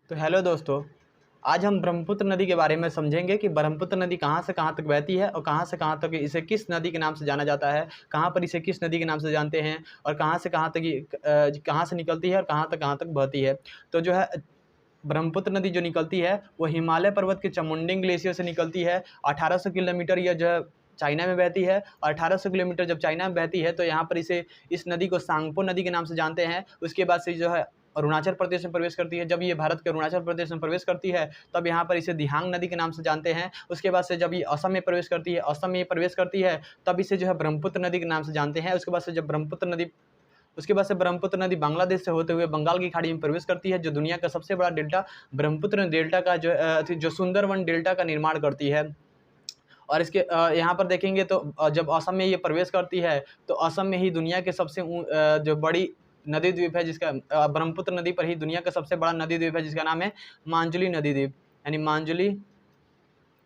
तो हेलो दोस्तों, आज हम ब्रह्मपुत्र नदी के बारे में समझेंगे कि ब्रह्मपुत्र नदी कहाँ से कहाँ तक बहती है और कहाँ से कहाँ तक इसे किस नदी के नाम से जाना जाता है, कहाँ पर इसे किस नदी के नाम से जानते हैं और कहाँ से कहाँ तक कहाँ से निकलती है और कहाँ तक बहती है। तो जो है ब्रह्मपुत्र नदी जो निकलती है वो हिमालय पर्वत के चामुंडी ग्लेशियर से निकलती है। 1800 किलोमीटर यह जो है चाइना में बहती है और 1800 किलोमीटर जब चाइना में बहती है तो यहाँ पर इस नदी को सांगपो नदी के नाम से जानते हैं। उसके बाद से जो है अरुणाचल प्रदेश में प्रवेश करती है। जब ये भारत के अरुणाचल प्रदेश में प्रवेश करती है तब यहाँ पर इसे दिहांग नदी के नाम से जानते हैं। उसके बाद से जब ये असम में प्रवेश करती है तब इसे जो है ब्रह्मपुत्र नदी के नाम से जानते हैं। उसके बाद से ब्रह्मपुत्र नदी बांग्लादेश से होते हुए बंगाल की खाड़ी में प्रवेश करती है, जो दुनिया का सबसे बड़ा डेल्टा ब्रह्मपुत्र डेल्टा का जो सुंदरवन डेल्टा का निर्माण करती है। और इसके यहाँ पर देखेंगे तो जब असम में ये प्रवेश करती है तो असम में ही दुनिया के सबसे जो बड़ी नदी द्वीप है, जिसका ब्रह्मपुत्र नदी पर ही दुनिया का सबसे बड़ा नदी द्वीप है, जिसका नाम है मांजुली नदी द्वीप, यानी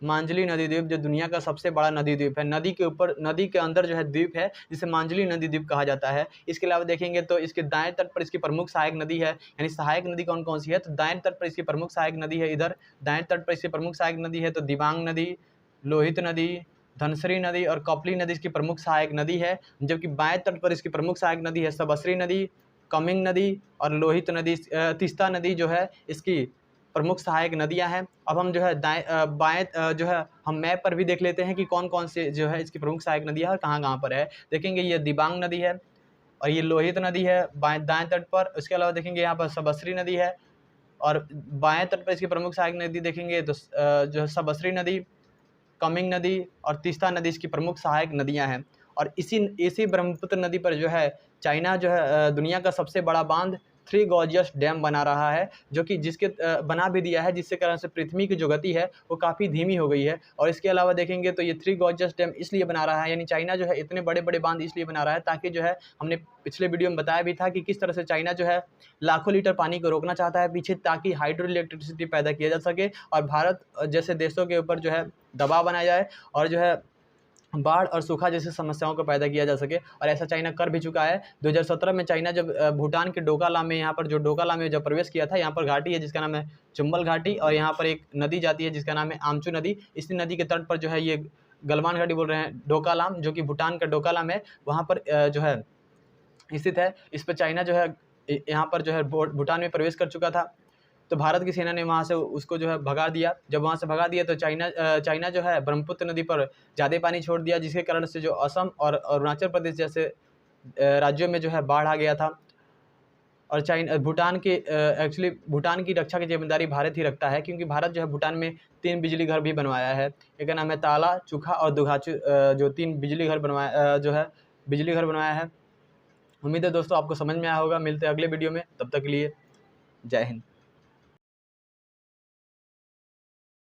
मांजुली नदी द्वीप जो दुनिया का सबसे बड़ा नदी द्वीप है। नदी के अंदर जो है द्वीप है जिसे मांजुली नदी द्वीप कहा जाता है। इसके अलावा देखेंगे तो इसके दाएं तट पर इसकी प्रमुख सहायक नदी है, यानी सहायक नदी कौन कौन सी है, तो दाएं तट पर इसकी प्रमुख सहायक नदी है, इधर दाएं तट पर इसकी प्रमुख सहायक नदी है तो दिबांग नदी, लोहित नदी, धनसरी नदी और कपली नदी इसकी प्रमुख सहायक नदी है। जबकि बाएं तट पर इसकी प्रमुख सहायक नदी है सबसरी नदी, कमिंग नदी और लोहित नदी। तीस्ता नदी जो है इसकी प्रमुख सहायक नदियां हैं। अब हम जो है बाएं जो है हम मैप पर भी देख लेते हैं कि कौन कौन से जो है इसकी प्रमुख सहायक नदियां है और कहाँ कहाँ पर है। देखेंगे ये दिबांग नदी है और ये लोहित नदी है दाएं तट पर। उसके अलावा देखेंगे यहाँ पर सबसरी नदी है और बाएं तट पर इसकी प्रमुख सहायक नदी देखेंगे तो जो है सबसरी नदी, कमिंग नदी और तीस्ता नदी इसकी प्रमुख सहायक नदियां हैं। और इसी ब्रह्मपुत्र नदी पर जो है चाइना जो है दुनिया का सबसे बड़ा बांध थ्री गॉर्जियस डैम बना रहा है, जो कि जिसके बना भी दिया है, जिससे कारण से पृथ्वी की जो गति है वो काफ़ी धीमी हो गई है। और इसके अलावा देखेंगे तो ये थ्री गॉर्जियस डैम इसलिए बना रहा है, यानी चाइना जो है इतने बड़े बड़े बांध इसलिए बना रहा है ताकि जो है हमने पिछले वीडियो में बताया भी था कि किस तरह से चाइना जो है लाखों लीटर पानी को रोकना चाहता है पीछे, ताकि हाइड्रो इलेक्ट्रिसिटी पैदा किया जा सके और भारत जैसे देशों के ऊपर जो है दबाव बनाया जाए और जो है बाढ़ और सूखा जैसी समस्याओं को पैदा किया जा सके। और ऐसा चाइना कर भी चुका है। 2017 में चाइना जब भूटान के डोकालाम में जब प्रवेश किया था, यहाँ पर घाटी है जिसका नाम है चुम्बल घाटी और यहाँ पर एक नदी जाती है जिसका नाम है आमचू नदी। इसी नदी के तट पर जो है ये गलवान घाटी बोल रहे हैं डोकालाम, जो कि भूटान का डोकालाम है, वहाँ पर जो है स्थित है। इस पर चाइना जो है यहाँ पर जो है भूटान में प्रवेश कर चुका था। तो भारत की सेना ने वहाँ से उसको जो है भगा दिया। जब वहाँ से भगा दिया तो चाइना जो है ब्रह्मपुत्र नदी पर ज़्यादा पानी छोड़ दिया, जिसके कारण से जो असम और अरुणाचल प्रदेश जैसे राज्यों में जो है बाढ़ आ गया था। और भूटान की रक्षा की जिम्मेदारी भारत ही रखता है, क्योंकि भारत जो है भूटान में 3 बिजली घर भी बनवाया है। एक का नाम है ताला, चूखा और दुघाचू, जो 3 बिजली घर बनवाया है। उम्मीद है दोस्तों आपको समझ में आया होगा। मिलते हैं अगले वीडियो में, तब तक के लिए जय हिंद।